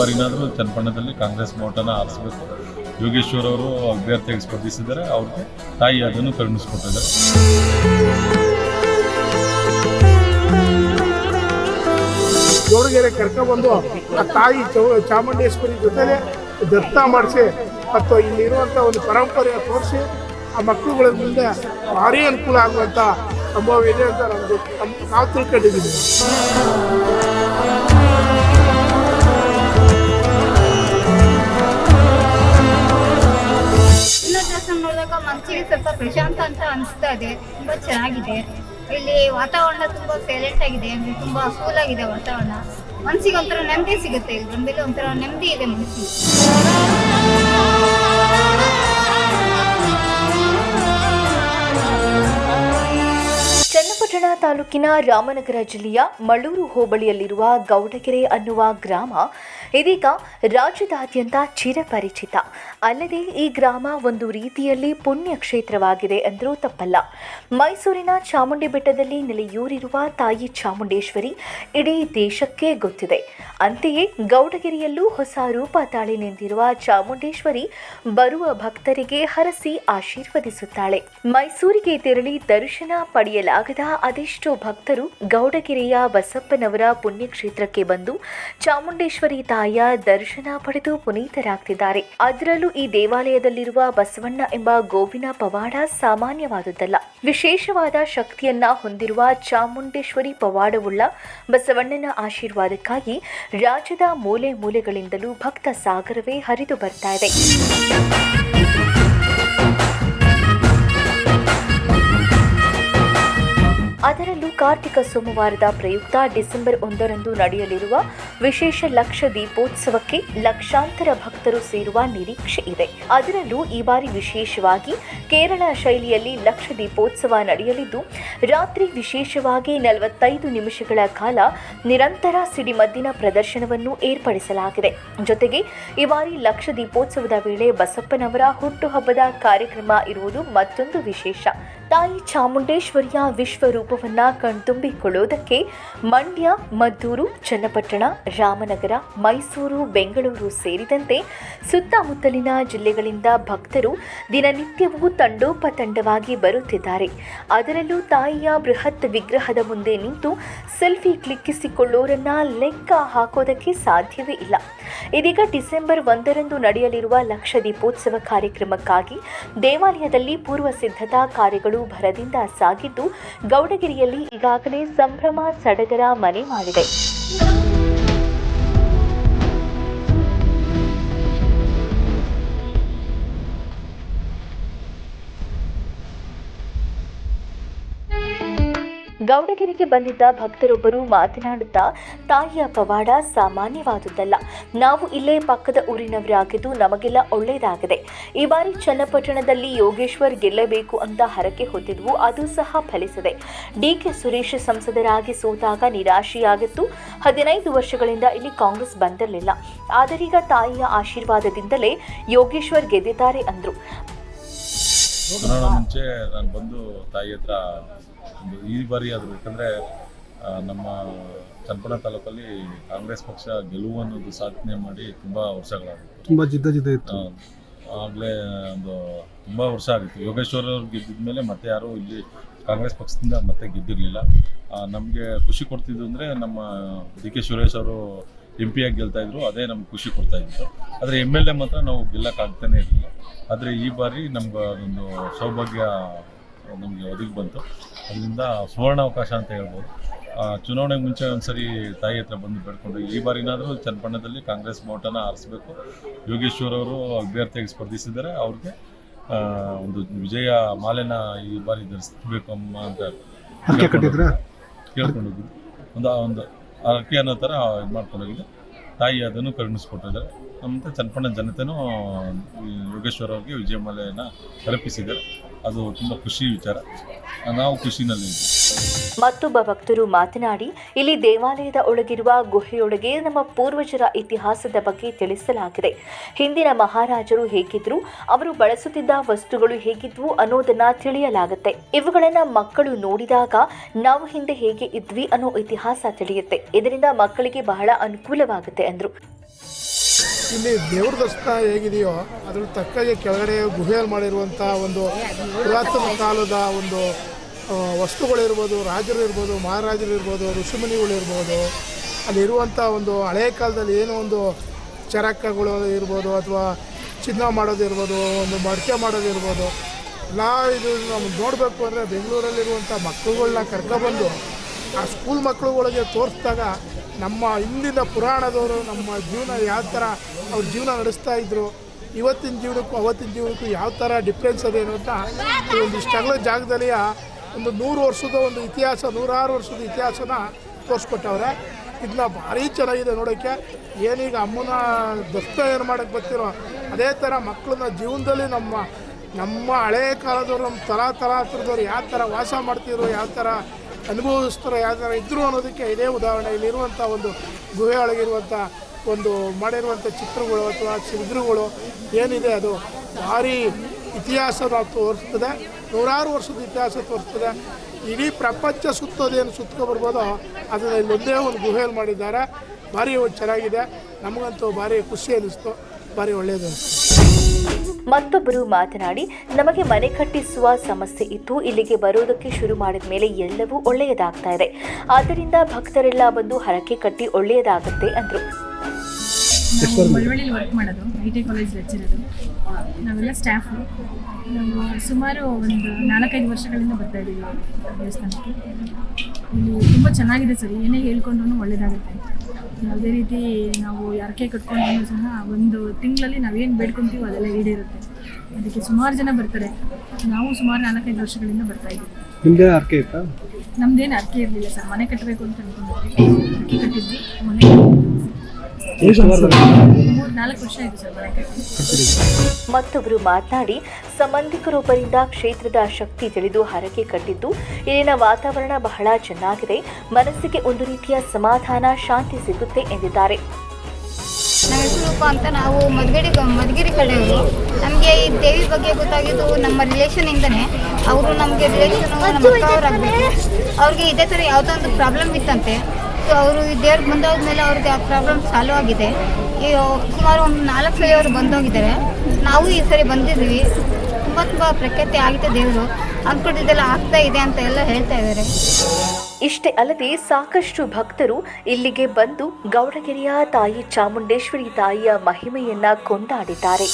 ಬಾರಿನಾದರೂ ಚನ್ನಪಟ್ಟಣದಲ್ಲಿ ಕಾಂಗ್ರೆಸ್ ನೋಟನ್ನು ಆರಿಸಬೇಕು. ಯೋಗೇಶ್ವರ್ ಅವರು ಅಭ್ಯರ್ಥಿಯಾಗಿ ಸ್ಪರ್ಧಿಸಿದ್ದಾರೆ, ಅವ್ರಿಗೆ ತಾಯಿ ಅದನ್ನು ಕರುಣಿಸ್ಕೊಟ್ಟಿದ್ದಾರೆ. ಗೌಡಗೆರೆ ಕರ್ಕೊಂಡ್ಬಂದು ಆ ತಾಯಿ ಚಾಮುಂಡೇಶ್ವರಿ ಜೊತೆಲೆ ದರ್ಶನ ಮಾಡಿಸಿ ಮತ್ತು ಇಲ್ಲಿರುವಂಥ ಒಂದು ಪರಂಪರೆ ತೋರಿಸಿ ಆ ಮಕ್ಕಳುಗಳ ಮುಂದೆ ಭಾರಿ ಅನುಕೂಲ ಆಗುವಂಥ ಸಂಭವ ಇದೆ ಅಂತ ನಾವು ತಿಳ್ಕೊಂಡಿದ್ದೀವಿ. ನೋಡಿದಾಗ ಮನಸ್ಸಿಗೆ ಸ್ವಲ್ಪ ಪ್ರಶಾಂತ ಅಂತ ಅನಿಸ್ತಾ ಇದೆ. ತುಂಬ ಚೆನ್ನಾಗಿದೆ. ಇಲ್ಲಿ ವಾತಾವರಣ ತುಂಬ ಸೈಲೆಂಟ್ ಆಗಿದೆ, ಅಂದರೆ ತುಂಬ ಕೂಲ್ ಆಗಿದೆ ವಾತಾವರಣ. ಮನಸ್ಸಿಗೆ ಒಂಥರ ನೆಮ್ಮದಿ ಸಿಗುತ್ತೆ. ಇಲ್ಲಿ ಬಂದಮೇಲೆ ಒಂಥರ ನೆಮ್ಮದಿ ಇದೆ ಮನಸ್ಸಿಗೆ. ಚನ್ನಪಟ್ಟಣ ತಾಲೂಕಿನ ರಾಮನಗರ ಜಿಲ್ಲೆಯ ಮಳ್ಳೂರು ಹೋಬಳಿಯಲ್ಲಿರುವ ಗೌಡಗೆರೆ ಅನ್ನುವ ಗ್ರಾಮ ಇದೀಗ ರಾಜ್ಯದಾದ್ಯಂತ ಚಿರಪರಿಚಿತ. ಅಲ್ಲದೆ ಈ ಗ್ರಾಮ ಒಂದು ರೀತಿಯಲ್ಲಿ ಪುಣ್ಯ ಕ್ಷೇತ್ರವಾಗಿದೆ ಅಂದರೂ ತಪ್ಪಲ್ಲ. ಮೈಸೂರಿನ ಚಾಮುಂಡಿ ಬೆಟ್ಟದಲ್ಲಿ ನೆಲೆಯೂರಿರುವ ತಾಯಿ ಚಾಮುಂಡೇಶ್ವರಿ ಇಡೀ ದೇಶಕ್ಕೆ ಗೊತ್ತಿದೆ. ಅಂತೆಯೇ ಗೌಡಗೆರೆಯಲ್ಲೂ ಹೊಸ ರೂಪ ತಾಳಿ ನಿಂತಿರುವ ಚಾಮುಂಡೇಶ್ವರಿ ಬರುವ ಭಕ್ತರಿಗೆ ಹರಸಿ ಆಶೀರ್ವದಿಸುತ್ತಾಳೆ. ಮೈಸೂರಿಗೆ ತೆರಳಿ ದರ್ಶನ ಪಡೆಯಲಾಗದ ಅದೆಷ್ಟೋ ಭಕ್ತರು ಗೌಡಗೆರೆಯ ಬಸಪ್ಪನವರ ಪುಣ್ಯಕ್ಷೇತ್ರಕ್ಕೆ ಬಂದು ಚಾಮುಂಡೇಶ್ವರಿ ತಾಯಿಯ ದರ್ಶನ ಪಡೆದು ಪುನೀತರಾಗ್ತಿದ್ದಾರೆ. ಅದರಲ್ಲೂ ಈ ದೇವಾಲಯದಲ್ಲಿರುವ ಬಸವಣ್ಣ ಎಂಬ ಗೋವಿನ ಪವಾಡ ಸಾಮಾನ್ಯವಾದುದಲ್ಲ. ವಿಶೇಷವಾದ ಶಕ್ತಿಯನ್ನ ಹೊಂದಿರುವ ಚಾಮುಂಡೇಶ್ವರಿ ಪವಾಡವುಳ್ಳ ಬಸವಣ್ಣನ ಆಶೀರ್ವಾದಕ್ಕಾಗಿ ರಾಜ್ಯದ ಮೂಲೆ ಮೂಲೆಗಳಿಂದಲೂ ಭಕ್ತ ಸಾಗರವೇ ಹರಿದು ಬರ್ತಾ ಇದೆ. ಅದರಲ್ಲೂ ಕಾರ್ತಿಕ ಸೋಮವಾರದ ಪ್ರಯುಕ್ತ ಡಿಸೆಂಬರ್ 1ರಂದು ನಡೆಯಲಿರುವ ವಿಶೇಷ ಲಕ್ಷ ದೀಪೋತ್ಸವಕ್ಕೆ ಲಕ್ಷಾಂತರ ಭಕ್ತರು ಸೇರುವ ನಿರೀಕ್ಷೆ ಇದೆ. ಅದರಲ್ಲೂ ಈ ಬಾರಿ ವಿಶೇಷವಾಗಿ ಕೇರಳ ಶೈಲಿಯಲ್ಲಿ ಲಕ್ಷ ದೀಪೋತ್ಸವ ನಡೆಯಲಿದ್ದು, ರಾತ್ರಿ ವಿಶೇಷವಾಗಿ 45 ನಿಮಿಷಗಳ ಕಾಲ ನಿರಂತರ ಸಿಡಿಮದ್ದಿನ ಪ್ರದರ್ಶನವನ್ನು ಏರ್ಪಡಿಸಲಾಗಿದೆ. ಜೊತೆಗೆ ಈ ಬಾರಿ ಲಕ್ಷ ದೀಪೋತ್ಸವದ ವೇಳೆ ಬಸಪ್ಪನವರ ಹುಟ್ಟುಹಬ್ಬದ ಕಾರ್ಯಕ್ರಮ ಇರುವುದು ಮತ್ತೊಂದು ವಿಶೇಷ. ತಾಯಿ ಚಾಮುಂಡೇಶ್ವರಿಯ ವಿಶ್ವರೂಪವನ್ನ ಕಣ್ತುಂಬಿಕೊಳ್ಳುವುದಕ್ಕೆ ಮಂಡ್ಯ, ಮದ್ದೂರು, ಚನ್ನಪಟ್ಟಣ, ರಾಮನಗರ, ಮೈಸೂರು, ಬೆಂಗಳೂರು ಸೇರಿದಂತೆ ಸುತ್ತಮುತ್ತಲಿನ ಜಿಲ್ಲೆಗಳಿಂದ ಭಕ್ತರು ದಿನನಿತ್ಯವೂ ತಂಡೋಪತಂಡವಾಗಿ ಬರುತ್ತಿದ್ದಾರೆ. ಅದರಲ್ಲೂ ತಾಯಿಯ ಬೃಹತ್ ವಿಗ್ರಹದ ಮುಂದೆ ನಿಂತು ಸೆಲ್ಫಿ ಕ್ಲಿಕ್ಕಿಸಿಕೊಳ್ಳೋರನ್ನ ಲೆಕ್ಕ ಹಾಕೋದಕ್ಕೆ ಸಾಧ್ಯವೇ ಇಲ್ಲ. ಇದೀಗ ಡಿಸೆಂಬರ್ 1ರಂದು ನಡೆಯಲಿರುವ ಲಕ್ಷ ದೀಪೋತ್ಸವ ಕಾರ್ಯಕ್ರಮಕ್ಕಾಗಿ ದೇವಾಲಯದಲ್ಲಿ ಪೂರ್ವ ಸಿದ್ಧತಾ ಕಾರ್ಯಗಳು ಭರದಿಂದ ಸಾಗಿದ್ದು, ಗೌಡಗೆರೆಯಲ್ಲಿ ಈಗಾಗಲೇ ಸಂಭ್ರಮ ಸಡಗರ ಮನೆ ಮಾಡಿದೆ. ಗೌಡಗೆರೆಗೆ ಬಂದಿದ್ದ ಭಕ್ತರೊಬ್ಬರು ಮಾತನಾಡುತ್ತಾ, ತಾಯಿಯ ಪವಾಡ ಸಾಮಾನ್ಯವಾದುದಲ್ಲ. ನಾವು ಇಲ್ಲೇ ಪಕ್ಕದ ಊರಿನವರಾಗಿದ್ದು ನಮಗೆಲ್ಲ ಒಳ್ಳೆಯದಾಗಿದೆ. ಈ ಬಾರಿ ಚನ್ನಪಟ್ಟಣದಲ್ಲಿ ಯೋಗೇಶ್ವರ್ ಗೆಲ್ಲಬೇಕು ಅಂತ ಹರಕೆ ಹೊತ್ತಿದ್ವು, ಅದು ಸಹ ಫಲಿಸಿದೆ. ಡಿಕೆ ಸುರೇಶ್ ಸಂಸದರಾಗಿ ಸೋತಾಗ ನಿರಾಶೆಯಾಗಿತ್ತು. 15 ವರ್ಷಗಳಿಂದ ಇಲ್ಲಿ ಕಾಂಗ್ರೆಸ್ ಬಂದಿರಲಿಲ್ಲ. ಆದರೀಗ ತಾಯಿಯ ಆಶೀರ್ವಾದದಿಂದಲೇ ಯೋಗೇಶ್ವರ್ ಗೆದ್ದಿದ್ದಾರೆ ಅಂದ್ರು. ಮುಂಚೆ ನಾನು ಬಂದು ತಾಯಿ ಹತ್ರ ಈ ಬಾರಿ ಆದರೂ, ಯಾಕಂದರೆ ನಮ್ಮ ಚನ್ನಪಟ್ಟಣ ತಾಲೂಕಲ್ಲಿ ಕಾಂಗ್ರೆಸ್ ಪಕ್ಷ ಗೆಲುವು ಅನ್ನೋದು ಸಾಧನೆ ಮಾಡಿ ತುಂಬ ವರ್ಷಗಳಾಗಿತ್ತು. ತುಂಬ ಜಿದ್ದ ಇತ್ತು. ಆಗಲೇ ಒಂದು ತುಂಬ ವರ್ಷ ಆಗಿತ್ತು. ಯೋಗೇಶ್ವರ್ ಅವ್ರು ಗೆದ್ದಿದ ಮೇಲೆ ಮತ್ತೆ ಯಾರೂ ಇಲ್ಲಿ ಕಾಂಗ್ರೆಸ್ ಪಕ್ಷದಿಂದ ಮತ್ತೆ ಗೆದ್ದಿರಲಿಲ್ಲ. ನಮಗೆ ಖುಷಿ ಕೊಡ್ತಿದ್ದು ಅಂದರೆ ನಮ್ಮ ಡಿ.ಕೆ. ಸುರೇಶ್ ಅವರು MP ಆಗಿ ಗೆಲ್ತಾಯಿದ್ರು, ಅದೇ ನಮ್ಗೆ ಖುಷಿ ಕೊಡ್ತಾಯಿತ್ತು. ಆದರೆ MLA ಮಾತ್ರ ನಾವು ಗೆಲ್ಲಕ್ಕಾಗ್ತಾನೆ ಇರಲಿಲ್ಲ. ಆದರೆ ಈ ಬಾರಿ ನಮ್ಗೆ ಅದೊಂದು ಸೌಭಾಗ್ಯ ನಮಗೆ ಒದಗಿ ಬಂತು. ಅದರಿಂದ ಸುವರ್ಣಾವಕಾಶ ಅಂತ ಹೇಳ್ಬೋದು. ಚುನಾವಣೆಗೆ ಮುಂಚೆ ಒಂದ್ಸರಿ ತಾಯಿ ಹತ್ರ ಬಂದು ಬೇಡ್ಕೊಂಡು ಈ ಬಾರಿನಾದರೂ ಚನ್ನಪಟ್ಟಣದಲ್ಲಿ ಕಾಂಗ್ರೆಸ್ ನೋಟನ್ನು ಆರಿಸಬೇಕು. ಯೋಗೇಶ್ವರ್ ಅವರು ಅಭ್ಯರ್ಥಿಯಾಗಿ ಸ್ಪರ್ಧಿಸಿದ್ದಾರೆ, ಅವ್ರಿಗೆ ಒಂದು ವಿಜಯ ಮಾಲೆನ ಈ ಬಾರಿ ಧರಿಸಬೇಕು ಅಮ್ಮ ಅಂತ ಕೇಳ್ಕೊಂಡೋಗಿದ್ದು, ಒಂದು ಅಕ್ಕಿ ಅನ್ನೋ ಥರ ಇದು ಮಾಡ್ಕೊಂಡೋಗಿದ್ದು. ತಾಯಿ ಅದನ್ನು ಕರುಣಿಸ್ಕೊಟ್ಟಿದ್ದಾರೆ. ನಮ್ಮ ಚನ್ನಪಟ್ಟಣ ಜನತೆನೂ ಯೋಗೇಶ್ವರ್ ಅವ್ರಿಗೆ ವಿಜಯ ಮಾಲೆಯನ್ನು ತಲುಪಿಸಿದ್ದಾರೆ. ಅದು ತುಂಬ ಖುಷಿ ವಿಚಾರ. ನಾವು ಖುಷಿನಲ್ಲಿದ್ದೀವಿ. ಮತ್ತೊಬ್ಬ ಭಕ್ತರು ಮಾತನಾಡಿ, ಇಲ್ಲಿ ದೇವಾಲಯದ ಒಳಗಿರುವ ಗುಹೆಯೊಳಗೆ ನಮ್ಮ ಪೂರ್ವಜರ ಇತಿಹಾಸದ ಬಗ್ಗೆ ತಿಳಿಸಲಾಗಿದೆ. ಹಿಂದಿನ ಮಹಾರಾಜರು ಹೇಗಿದ್ರು, ಅವರು ಬಳಸುತ್ತಿದ್ದ ವಸ್ತುಗಳು ಹೇಗಿದ್ವು ಅನ್ನೋದನ್ನ ತಿಳಿಯಲಾಗುತ್ತೆ. ಇವುಗಳನ್ನ ಮಕ್ಕಳು ನೋಡಿದಾಗ ನಾವು ಹಿಂದೆ ಹೇಗೆ ಇದ್ವಿ ಅನ್ನೋ ಇತಿಹಾಸ ತಿಳಿಯುತ್ತೆ. ಇದರಿಂದ ಮಕ್ಕಳಿಗೆ ಬಹಳ ಅನುಕೂಲವಾಗುತ್ತೆ ಅಂದ್ರು. ಇಲ್ಲಿ ದೇವ್ರ ದರ್ಶನ ಹೇಗಿದೆಯೋ ಅದ್ರ ತಕ್ಕಾಗೆ ಕೆಳಗಡೆ ಗುಹೆಯಲ್ಲಿ ಮಾಡಿರುವಂಥ ಒಂದು ಪುರಾತನ ಕಾಲದ ಒಂದು ವಸ್ತುಗಳಿರ್ಬೋದು, ರಾಜರು ಇರ್ಬೋದು, ಮಹಾರಾಜರು ಇರ್ಬೋದು, ಋಷಿಮುನಿಗಳಿರ್ಬೋದು, ಅಲ್ಲಿರುವಂಥ ಒಂದು ಹಳೆಯ ಕಾಲದಲ್ಲಿ ಏನೋ ಒಂದು ಚರಕಗಳು ಇರ್ಬೋದು ಅಥವಾ ಚಿನ್ನ ಮಾಡೋದಿರ್ಬೋದು, ಒಂದು ಮಡಿಕೆ ಮಾಡೋದಿರ್ಬೋದು, ಎಲ್ಲ ಇದು ನಾವು ನೋಡಬೇಕು ಅಂದರೆ ಬೆಂಗಳೂರಲ್ಲಿರುವಂಥ ಮಕ್ಕಳುಗಳನ್ನ ಕರ್ಕೊಬಂದು ಆ ಸ್ಕೂಲ್ ಮಕ್ಕಳುಗಳಿಗೆ ತೋರಿಸಿದಾಗ ನಮ್ಮ ಹಿಂದಿನ ಪುರಾಣದವರು ನಮ್ಮ ಜೀವನ ಯಾವ ಥರ ಅವ್ರ ಜೀವನ ನಡೆಸ್ತಾ ಇದ್ರು, ಇವತ್ತಿನ ಜೀವನಕ್ಕೂ ಅವತ್ತಿನ ಜೀವನಕ್ಕೂ ಯಾವ ಥರ ಡಿಫ್ರೆನ್ಸ್ ಅದೇನು ಅಂತ ಈ ಒಂದು ಇಷ್ಟಗಳ ಜಾಗದಲ್ಲಿ ಒಂದು 100 ವರ್ಷದ ಒಂದು ಇತಿಹಾಸ, 106 ವರ್ಷದ ಇತಿಹಾಸನ ತೋರಿಸ್ಕೊಟ್ಟವ್ರೆ. ಇದನ್ನ ಭಾರಿ ಚೆನ್ನಾಗಿದೆ ನೋಡೋಕ್ಕೆ. ಏನೀಗ ಅಮ್ಮನ ದರ್ಶನ ಏನು ಮಾಡೋಕ್ಕೆ ಬರ್ತಿರೋ ಅದೇ ಥರ ಮಕ್ಕಳನ್ನ ಜೀವನದಲ್ಲಿ ನಮ್ಮ ಹಳೆಯ ಕಾಲದವರು, ನಮ್ಮ ತಲಾಂತರದವ್ರು ಯಾವ ಥರ ವಾಸ ಮಾಡ್ತಿದ್ರು, ಯಾವ ಥರ ಅನುಭವಿಸ್ತಾರೋ, ಯಾವ ಥರ ಇದ್ದರು ಅನ್ನೋದಕ್ಕೆ ಇದೇ ಉದಾಹರಣೆ. ಇಲ್ಲಿರುವಂಥ ಒಂದು ಗುಹೆ ಒಳಗಿರುವಂಥ ಒಂದು ಮಾಡಿರುವಂಥ ಚಿತ್ರಗಳು ಅಥವಾ ಚಿತ್ರಗಳು ಏನಿದೆ ಅದು ಭಾರಿ ಇತಿಹಾಸನ ತೋರಿಸ್ತದೆ. 106 ವರ್ಷದ ಇತಿಹಾಸ ತೋರಿಸ್ತದೆ. ಇಡೀ ಪ್ರಪಂಚ ಸುತ್ತೋದೇನು ಸುತ್ಕೊಬರ್ಬೋದೋ ಅದನ್ನು ಇಲ್ಲೊಂದೇ ಒಂದು ಗುಹೆಯಲ್ಲಿ ಮಾಡಿದ್ದಾರೆ. ಭಾರಿ ಚೆನ್ನಾಗಿದೆ. ನಮಗಂತೂ ಭಾರಿ ಖುಷಿ ಅನ್ನಿಸ್ತು, ಭಾರಿ ಒಳ್ಳೆಯದು. ಮತ್ತೊಬ್ಬರು ಮಾತನಾಡಿ, ನಮಗೆ ಮನೆ ಕಟ್ಟಿಸುವ ಸಮಸ್ಯೆ ಇತ್ತು. ಇಲ್ಲಿಗೆ ಬರೋದಕ್ಕೆ ಶುರು ಮಾಡಿದ ಮೇಲೆ ಎಲ್ಲವೂ ಒಳ್ಳೆಯದಾಗ್ತಾ ಇದೆ. ಆದ್ದರಿಂದ ಭಕ್ತರೆಲ್ಲ ಬಂದು ಹರಕೆ ಕಟ್ಟಿ ಒಳ್ಳೆಯದಾಗುತ್ತೆ ಅಂದರು. ನಾವು ಮಳವಳ್ಳಿಲಿ ವರ್ಕ್ ಮಾಡೋದು, IT ಕಾಲೇಜ್ ಲೆಕ್ಚರರು. ನಾವೆಲ್ಲ ಸ್ಟಾಫು. ನಾವು ಸುಮಾರು ಒಂದು 4-5 ವರ್ಷಗಳಿಂದ ಬರ್ತಾ ಇದ್ದೀವಿ ದೇವಸ್ಥಾನಕ್ಕೆ. ಇಲ್ಲಿ ತುಂಬ ಚೆನ್ನಾಗಿದೆ ಸರ್. ಏನೇ ಹೇಳ್ಕೊಂಡ್ರೂ ಒಳ್ಳೆಯದಾಗುತ್ತೆ. ಯಾವುದೇ ರೀತಿ ನಾವು ಯಾರಕ್ಕೆ ಕಟ್ಕೊಂಡ್ರೂ ಸಹ ಒಂದು ತಿಂಗಳಲ್ಲಿ ನಾವೇನು ಬೇಡ್ಕೊತೀವೋ ಅದೆಲ್ಲ ಈಡೇರುತ್ತೆ. ಅದಕ್ಕೆ ಸುಮಾರು ಜನ ಬರ್ತಾರೆ. ನಾವು ಸುಮಾರು 4-5 ವರ್ಷಗಳಿಂದ ಬರ್ತಾ ಇದ್ದೀವಿ. ನಿಮ್ಮದೇ ಅರ್ಕೆ ಇತ್ತಾ? ನಮ್ದೇನು ಅರ್ಕೆ ಇರಲಿಲ್ಲ ಸರ್. ಮನೆ ಕಟ್ಟಬೇಕು ಅಂತ ಅನ್ಕೊಂಡಿದ್ವಿ. ಅರ್ಕೆ ಕಟ್ಟಿದ್ವಿ. ಮನೆ 3-4 ವರ್ಷ ಆಯಿತು ಸರ್ ಮನೆ ಕಟ್ಟಿ. ಮತ್ತೊಬ್ಬರು ಮಾತನಾಡಿ, ಸಂಬಂಧಿಕರೊಬ್ಬರಿಂದ ಕ್ಷೇತ್ರದ ಶಕ್ತಿ ತಿಳಿದು ಹರಕೆ ಕಟ್ಟಿದ್ದು ಇಲ್ಲಿನ ವಾತಾವರಣ ಬಹಳ ಚೆನ್ನಾಗಿದೆ. ಮನಸ್ಸಿಗೆ ಒಂದು ರೀತಿಯ ಸಮಾಧಾನ, ಶಾಂತಿ ಸಿಗುತ್ತೆ ಎಂದಿದ್ದಾರೆ. ನಮ್ಮ ಹೆಸರು ರೂಪ ಅಂತ. ನಾವು ಮಧುಗಿರಿ ಕಡೆಯವರು. ನಮಗೆ ಈ ದೇವಿ ಬಗ್ಗೆ ಗೊತ್ತಾಗಿದ್ದು ನಮ್ಮ ರಿಲೇಷನಿಂದನೇ. ಅವರು ನಮಗೆ ರಿಲೇಷನು ನಮ್ಮ ಅಕ್ಕ ಅವರಾಗಬೇಕು. ಅವ್ರಿಗೆ ಇದೇ ಥರ ಯಾವುದೋ ಒಂದು ಪ್ರಾಬ್ಲಮ್ ಇತ್ತಂತೆ. ಸೊ ಅವರು ಈ ದೇವ್ರಿಗೆ ಬಂದೋದ್ಮೇಲೆ ಅವ್ರಿಗೆ ಆ ಪ್ರಾಬ್ಲಮ್ ಸಾಲ್ವ್ ಆಗಿದೆ. ಈ ಸುಮಾರು ಒಂದು 4 ಸಲ ಅವರು ಬಂದೋಗಿದ್ದಾರೆ. ನಾವು ಈ ಸರಿ ಬಂದಿದ್ವಿ. ತುಂಬ ಪ್ರಖ್ಯಾತಿ ಆಗಿದೆ. ದೇವರು ಅಂದ್ಕೊಂಡಿದ್ದೆಲ್ಲ ಆಗ್ತಾ ಇದೆ ಅಂತ ಎಲ್ಲ ಹೇಳ್ತಾ ಇದ್ದಾರೆ. ಇಷ್ಟೇ ಅಲ್ಲದೆ ಸಾಕಷ್ಟು ಭಕ್ತರು ಇಲ್ಲಿಗೆ ಬಂದು ಗೌಡಗೆರೆಯ ತಾಯಿ ಚಾಮುಂಡೇಶ್ವರಿ ತಾಯಿಯ ಮಹಿಮೆಯನ್ನ ಕೊಂಡಾಡಿದ್ದಾರೆ.